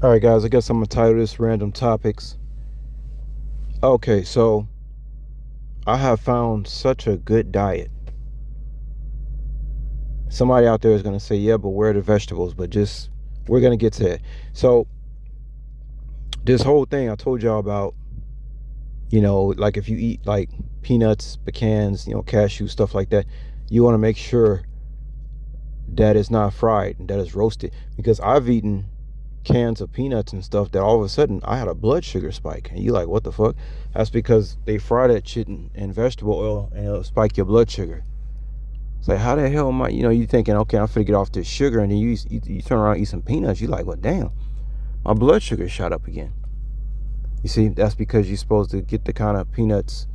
All right, guys, I guess I'm going to title this Random Topics. Okay, so I have found such a good diet. Somebody out there is going to say, yeah, but where are the vegetables? But we're going to get to that. So, this whole thing I told y'all about, like if you eat like peanuts, pecans, cashews, stuff like that, you want to make sure that it's not fried and that it's roasted. Because I've eaten cans of peanuts and stuff that all of a sudden I had a blood sugar spike, and you like, what the fuck? That's because they fry that shit in vegetable oil and it'll spike your blood sugar. It's like, how the hell am I, you thinking, okay, I'm finna get off this sugar, and then you turn around and eat some peanuts, you like, well, damn, my blood sugar shot up again. You see, that's because you're supposed to get the kind of peanuts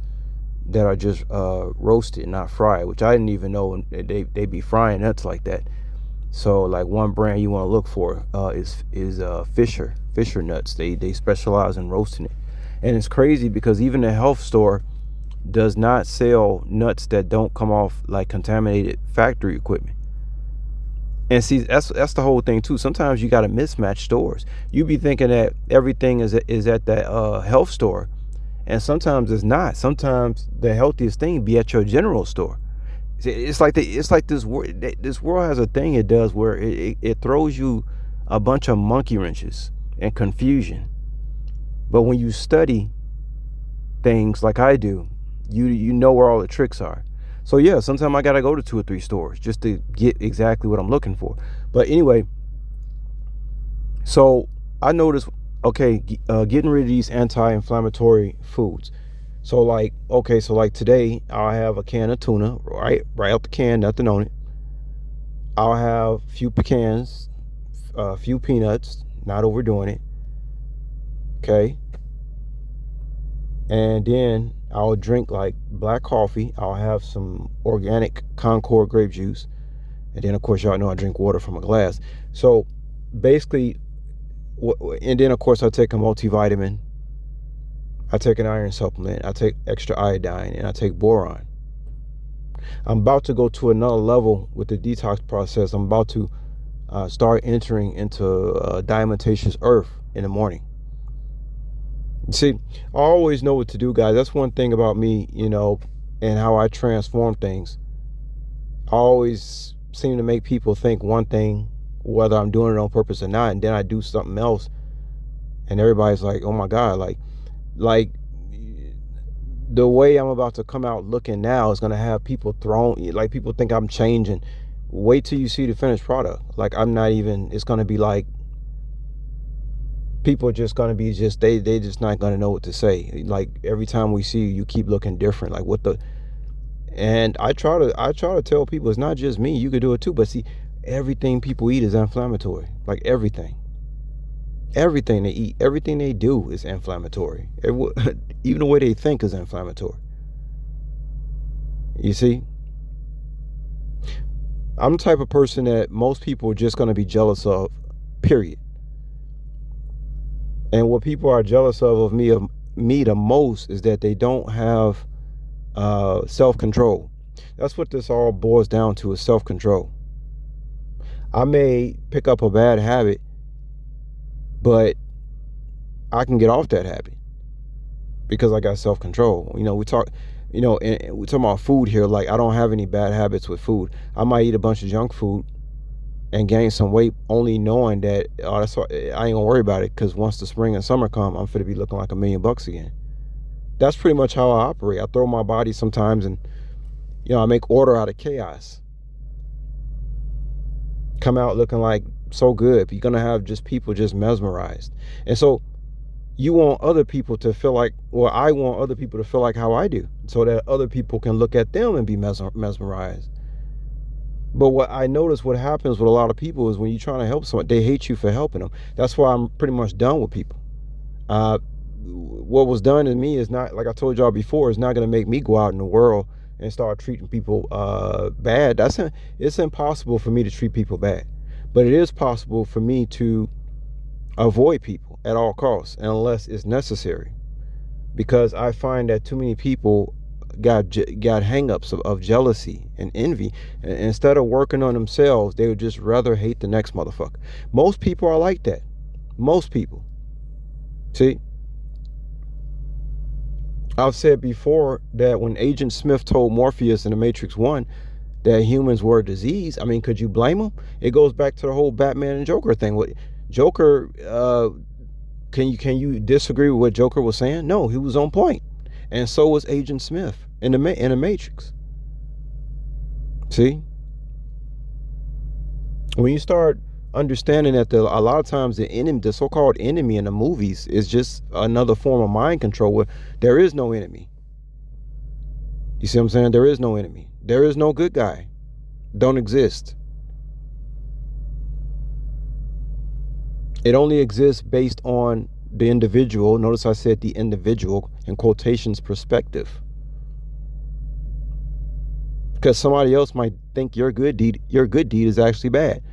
that are just roasted, not fried, which I didn't even know they be frying nuts like that. So like one brand you want to look for is Fisher nuts. They specialize in roasting it, and it's crazy because even the health store does not sell nuts that don't come off like contaminated factory equipment. And see, that's the whole thing too. Sometimes you got to mismatch stores. You be thinking that everything is at that health store, and sometimes it's not. Sometimes the healthiest thing be at your general store. It's like this world has a thing it does where it throws you a bunch of monkey wrenches and confusion. But when you study things like I do, you know where all the tricks are. So yeah, sometimes I gotta go to 2 or 3 stores just to get exactly what I'm looking for. But anyway, so I noticed, okay, getting rid of these anti-inflammatory foods. So like today I'll have a can of tuna, right out the can, nothing on it. I'll have a few pecans, a few peanuts, not overdoing it. Okay. And then I'll drink like black coffee. I'll have some organic Concord grape juice. And then of course y'all know I drink water from a glass. So basically, and then of course I take a multivitamin. I take an iron supplement, I take extra iodine, and I take boron. I'm about to go to another level with the detox process. I'm about to start entering into diatomaceous earth in the morning. See, I always know what to do, guys. That's one thing about me, and how I transform things. I always seem to make people think one thing, whether I'm doing it on purpose or not, and then I do something else, and everybody's like, oh my God, like the way I'm about to come out looking now is going to have people like people think I'm changing. Wait till you see the finished product. Like I'm not even, it's going to be like people are just going to be they just not going to know what to say. Like every time we see you, you keep looking different. Like and I try to tell people it's not just me. You could do it too. But see, everything people eat is inflammatory. Like everything they eat, everything they do is inflammatory. Even the way they think is inflammatory. You see, I'm the type of person that most people are just going to be jealous of, period. And what people are jealous of me the most is that they don't have self-control. That's what this all boils down to, is self-control. I may pick up a bad habit, but I can get off that habit because I got self-control. We talk, and we talk about food here. Like I don't have any bad habits with food. I might eat a bunch of junk food and gain some weight, only knowing that that's why I ain't gonna worry about it, because once the spring and summer come, I'm finna be looking like $1 million again. That's pretty much how I operate. I throw my body sometimes, and I make order out of chaos. Come out looking like so good. You're gonna have just people just mesmerized. And so you want other people to feel like, well, I want other people to feel like how I do, so that other people can look at them and be mesmerized. But what I notice, what happens with a lot of people is when you're trying to help someone, they hate you for helping them. That's why I'm pretty much done with people. What was done to me is not, like I told y'all before, is not going to make me go out in the world and start treating people bad. It's impossible for me to treat people bad, but it is possible for me to avoid people at all costs, unless it's necessary, because I find that too many people got hang-ups of jealousy and envy, and instead of working on themselves, they would just rather hate the next motherfucker. Most people are like that. Most people. See, I've said before that when Agent Smith told Morpheus in The Matrix 1 that humans were a disease, I mean, could you blame him? It goes back to the whole Batman and Joker thing. What Joker, can you disagree with what Joker was saying? No, he was on point. And so was Agent Smith in the Matrix. See? When you start understanding that a lot of times the enemy, the so-called enemy in the movies, is just another form of mind control where there is no enemy. You see what I'm saying? There is no enemy. There is no good guy. Don't exist. It only exists based on the individual. Notice I said the individual in quotations perspective. Because somebody else might think your good deed is actually bad.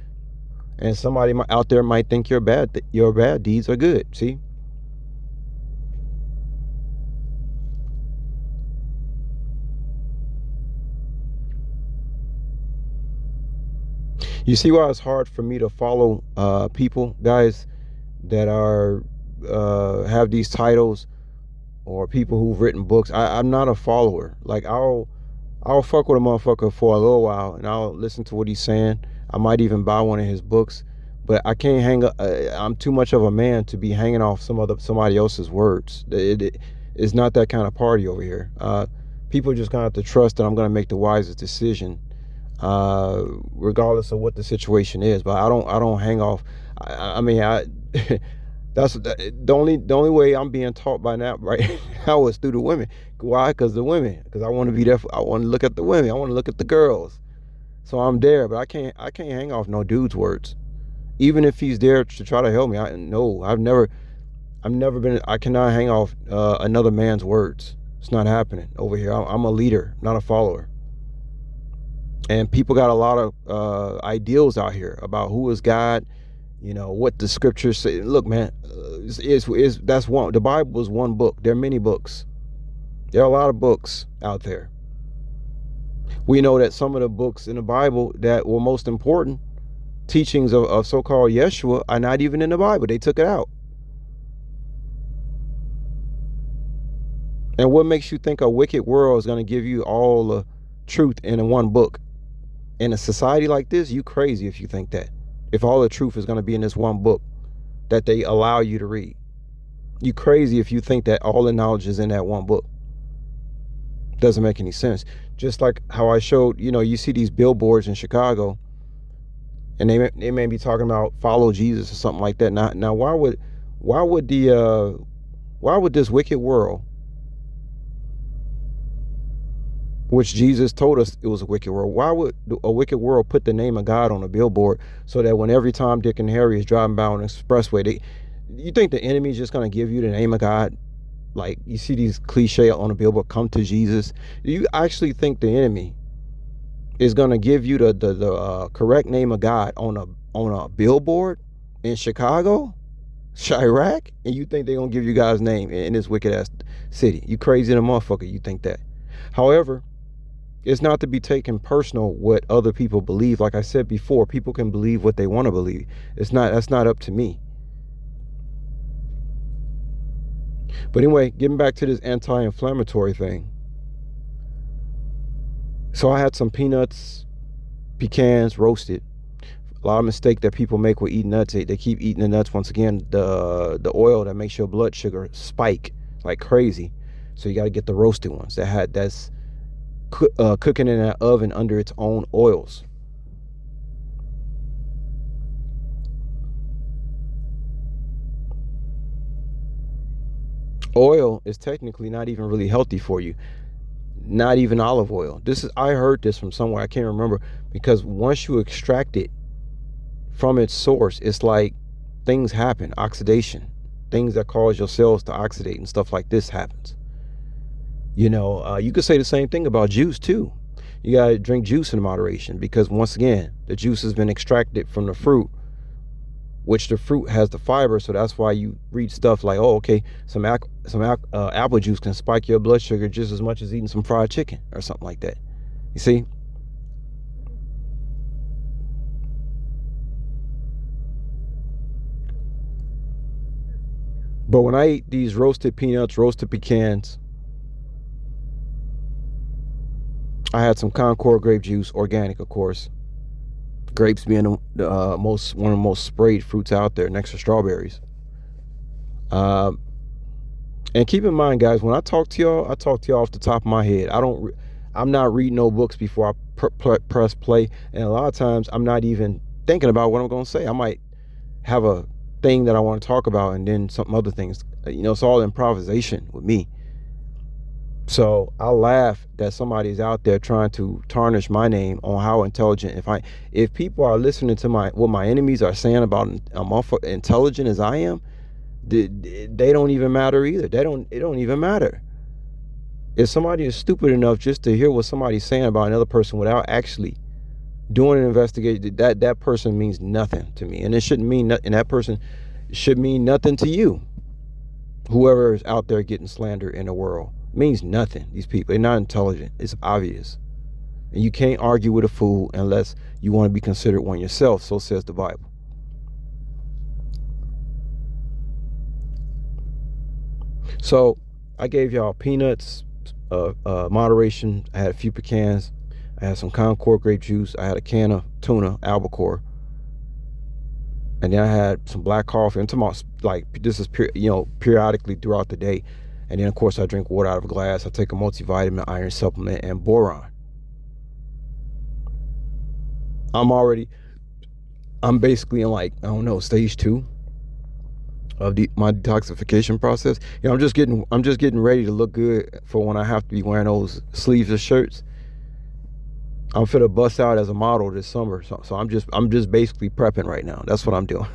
And somebody out there might think your bad deeds are good. See? You see why it's hard for me to follow people, guys, that are have these titles, or people who've written books. I'm not a follower. Like I'll fuck with a motherfucker for a little while and I'll listen to what he's saying. I might even buy one of his books, but I can't hang up. I'm too much of a man to be hanging off somebody else's words. It's not that kind of party over here. People just gonna have to trust that I'm gonna make the wisest decision, regardless of what the situation is. But I don't hang off. I mean, that's the only way I'm being taught by now right now is through the women. Why? Because I want to be there. I want to look at the women. I want to look at the girls. So I'm there, but I can't hang off no dude's words, even if he's there to try to help me. I've never been. I cannot hang off another man's words. It's not happening over here. I'm a leader, not a follower. And people got a lot of ideals out here about who is God. You know what the scriptures say. Look, man, that's one. The Bible is one book. There are many books. There are a lot of books out there. We know that some of the books in the Bible that were most important teachings of so-called Yeshua are not even in the Bible. They took it out. And what makes you think a wicked world is going to give you all the truth in one book? In a society like this, you crazy if you think that. If all the truth is going to be in this one book that they allow you to read. You crazy if you think that all the knowledge is in that one book. Doesn't make any sense. Just like how I showed, you see these billboards in Chicago, and they may be talking about follow Jesus or something like that. Now why would this wicked world, which Jesus told us it was a wicked world, why would a wicked world put the name of God on a billboard so that when every time Dick and Harry is driving by on an expressway, you think the enemy is just going to give you the name of God? Like you see these cliche on a billboard, come to Jesus. Do you actually think the enemy is going to give you the correct name of God on a billboard in Chicago, Chirac, and you think they're going to give you God's name in this wicked ass city? You crazy in a motherfucker. You think that. However, it's not to be taken personal what other people believe. Like I said before, people can believe what they want to believe. That's not up to me. But anyway, getting back to this anti-inflammatory thing. So I had some peanuts, pecans roasted. A lot of mistake that people make with eating nuts. They keep eating the nuts. Once again, the oil that makes your blood sugar spike like crazy. So you got to get the roasted ones that's cooking in an oven under its own oils. Oil is technically not even really healthy for you. Not even olive oil. I heard this from somewhere, I can't remember, because once you extract it from its source, it's like things happen, oxidation, things that cause your cells to oxidate and stuff like this happens. You could say the same thing about juice too. You gotta drink juice in moderation, because once again, the juice has been extracted from the fruit, which the fruit has the fiber. So that's why you read stuff like, oh, okay, some apple juice can spike your blood sugar just as much as eating some fried chicken or something like that. You see? But when I eat these roasted peanuts, roasted pecans, I had some Concord grape juice, organic, of course. Grapes being the one of the most sprayed fruits out there, next to strawberries. And keep in mind, guys, when I talk to y'all off the top of my head. I'm not reading no books before I press play, and a lot of times I'm not even thinking about what I'm going to say. I might have a thing that I want to talk about, and then some other things. It's all improvisation with me. So I laugh that somebody's out there trying to tarnish my name on how intelligent. If people are listening to what my enemies are saying about I'm intelligent as I am, they don't even matter either. It don't even matter. If somebody is stupid enough just to hear what somebody's saying about another person without actually doing an investigation, that person means nothing to me, and it shouldn't mean nothing. And that person should mean nothing to you. Whoever is out there getting slander in the world means nothing. These people, they're not intelligent. It's obvious. And you can't argue with a fool unless you want to be considered one yourself. So says the Bible. So I gave y'all peanuts, moderation. I had a few pecans. I had some Concord grape juice. I had a can of tuna, albacore. And then I had some black coffee. I'm talking about, like, this is periodically throughout the day. And then, of course, I drink water out of a glass. I take a multivitamin, iron supplement, and boron. I'm basically in, like, I don't know, stage 2 of my detoxification process. I'm just getting ready to look good for when I have to be wearing those sleeveless shirts. I'm finna bust out as a model this summer, so I'm just basically prepping right now. That's what I'm doing.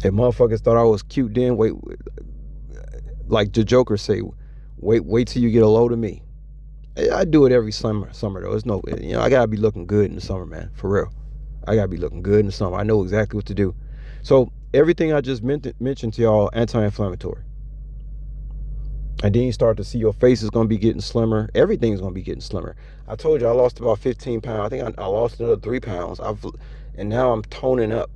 If motherfuckers thought I was cute then, wait, like the Joker say, wait till you get a load of me. I do it every summer though. It's no, I gotta be looking good in the summer, man, for real. I gotta be looking good in the summer. I know exactly what to do. So everything I just mentioned to y'all, anti-inflammatory. And then you start to see your face is going to be getting slimmer. Everything's going to be getting slimmer. I told you I lost about 15 pounds. I think I lost another 3 pounds. And now I'm toning up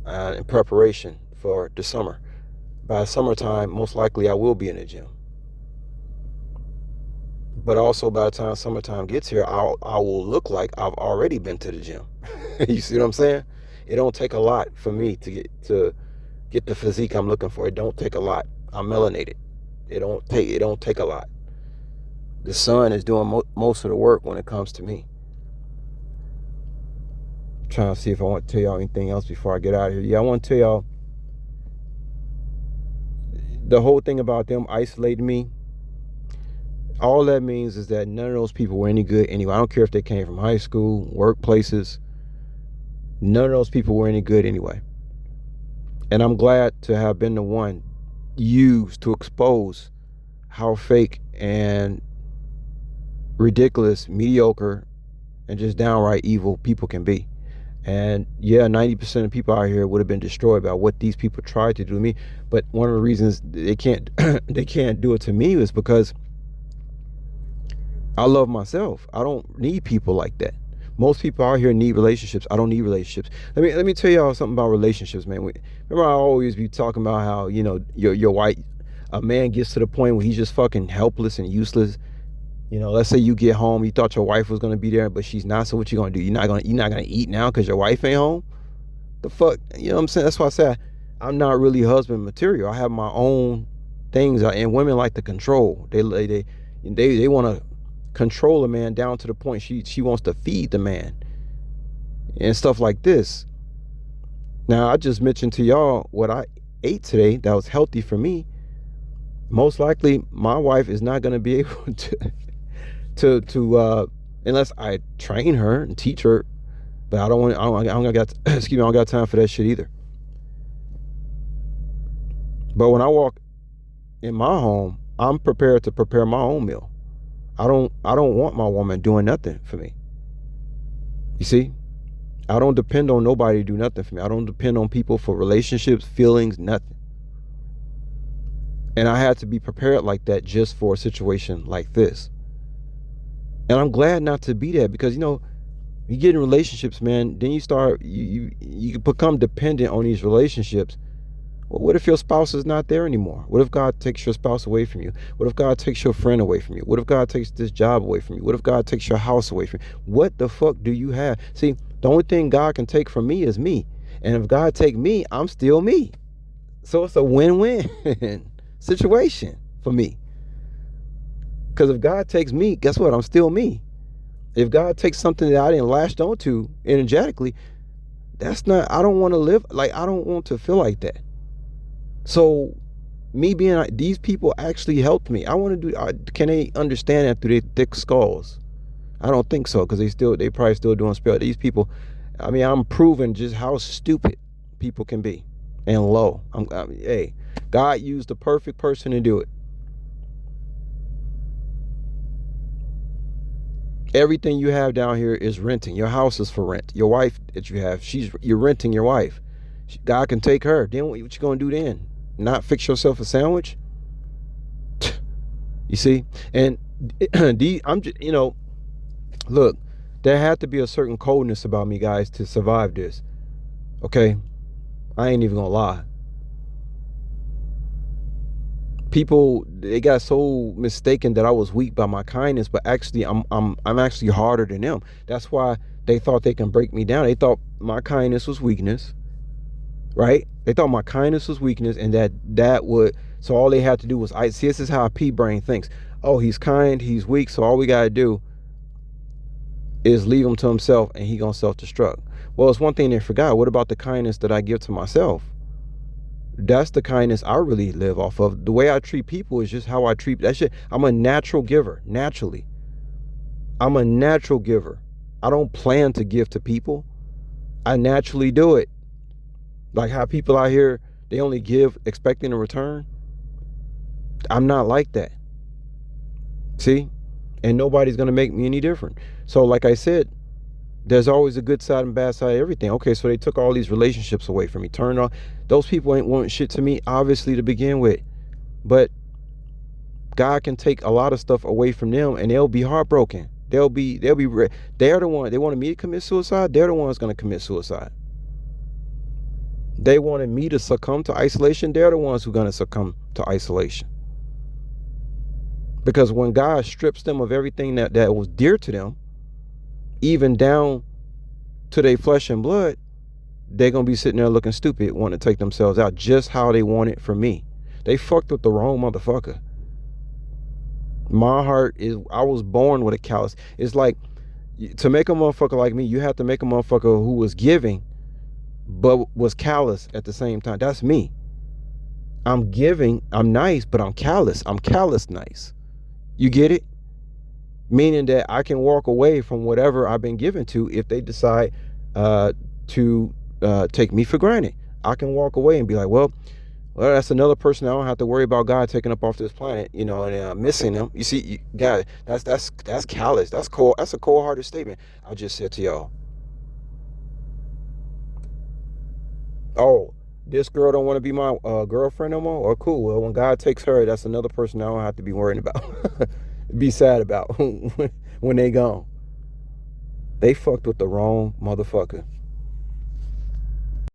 in preparation for the summer. By summertime, most likely I will be in the gym. But also by the time summertime gets here, I will look like I've already been to the gym. You see what I'm saying? It don't take a lot for me to get the physique I'm looking for. It don't take a lot. I'm melanated. It don't take a lot. The sun is doing most of the work when it comes to me. I'm trying to see if I want to tell y'all anything else before I get out of here. Yeah, I want to tell y'all the whole thing about them isolating me. All that means is that none of those people were any good anyway. I don't care if they came from high school, workplaces. None of those people were any good anyway. And I'm glad to have been the one used to expose how fake and ridiculous, mediocre, and just downright evil people can be. And yeah, 90% of people out here would have been destroyed by what these people tried to do to me. But one of the reasons they can't do it to me is because I love myself. I don't need people like that. Most people out here need relationships. I don't need relationships. Let me tell y'all something about relationships, man. Remember, I always be talking about how, your white, a man gets to the point where he's just fucking helpless and useless. Let's say you get home, you thought your wife was gonna be there, but she's not. So what you gonna do? You're not gonna eat now because your wife ain't home. The fuck, you know what I'm saying? That's why I said I'm not really husband material. I have my own things, and women like to control. They want to control a man down to the point she wants to feed the man and stuff like this. Now, I just mentioned to y'all what I ate today that was healthy for me. Most likely my wife is not going to be able to unless I train her and teach her, but I don't got time for that shit either. But when I walk in my home, I'm prepared to prepare my own meal. I don't want my woman doing nothing for me. You see? I don't depend on nobody to do nothing for me. I don't depend on people for relationships, feelings, nothing. And I had to be prepared like that just for a situation like this. And I'm glad not to be that because, You get in relationships, man, then you become dependent on these relationships. Well, what if your spouse is not there anymore? What if God takes your spouse away from you? What if God takes your friend away from you? What if God takes this job away from you? What if God takes your house away from you? What the fuck do you have? See, the only thing God can take from me is me. And if God take me, I'm still me. So it's a win-win situation for me. Because if God takes me, guess what? I'm still me. If God takes something that I didn't latch onto energetically, that's not, I don't want to live, like, I don't want to feel like that. So me being like, these people actually helped me. I want to do, can they understand that through their thick skulls? I don't think so, because they probably still doing spell. These people, I mean, I'm proving just how stupid people can be and low. Hey, God used the perfect person to do it. Everything you have down here is renting. Your house is for rent. Your wife that you have, you're renting your wife. God can take her. Then what you gonna do then? Not fix yourself a sandwich? You see? And I'm just, look, there had to be a certain coldness about me, guys, to survive this. Okay? I ain't even gonna lie. People, they got so mistaken that I was weak by my kindness, but actually I'm actually harder than them. That's why they thought they can break me down. They thought my kindness was weakness, right? They thought my kindness was weakness, and that would, so all they had to do was, see, this is how a P-brain thinks. Oh, he's kind, he's weak, so all we gotta do is leave him to himself and he gonna self-destruct. Well, it's one thing they forgot. What about the kindness that I give to myself? That's the kindness I really live off of. The way I treat people is just how I treat that shit. I'm a natural giver, naturally. I'm a natural giver. I don't plan to give to people. I naturally do it. Like how people out here, they only give expecting a return. I'm not like that. See? And nobody's going to make me any different. So like I said, there's always a good side and bad side of everything. Okay, so they took all these relationships away from me. Turned on. Those people ain't want shit to me, obviously, to begin with. But God can take a lot of stuff away from them, and they'll be heartbroken. They're the one. They wanted me to commit suicide. They're the ones going to commit suicide. They wanted me to succumb to isolation. They're the ones who are going to succumb to isolation. Because when God strips them of everything that was dear to them, even down to their flesh and blood, they're going to be sitting there looking stupid, wanting to take themselves out just how they want it from me. They fucked with the wrong motherfucker. My heart is, I was born with a callous. It's like, to make a motherfucker like me, you have to make a motherfucker who was giving, but was callous at the same time. That's me. I'm giving, I'm nice, but I'm callous. I'm callous nice. You get it? Meaning that I can walk away from whatever I've been given to if they decide to take me for granted. I can walk away and be like, well, that's another person I don't have to worry about God taking up off this planet, and missing them. You see, God, that's callous. That's cold. That's a cold-hearted statement I just said to y'all. Oh, this girl don't want to be my girlfriend no more? Or cool. Well, when God takes her, that's another person I don't have to be worrying about. Be sad about when they gone. They fucked with the wrong motherfucker.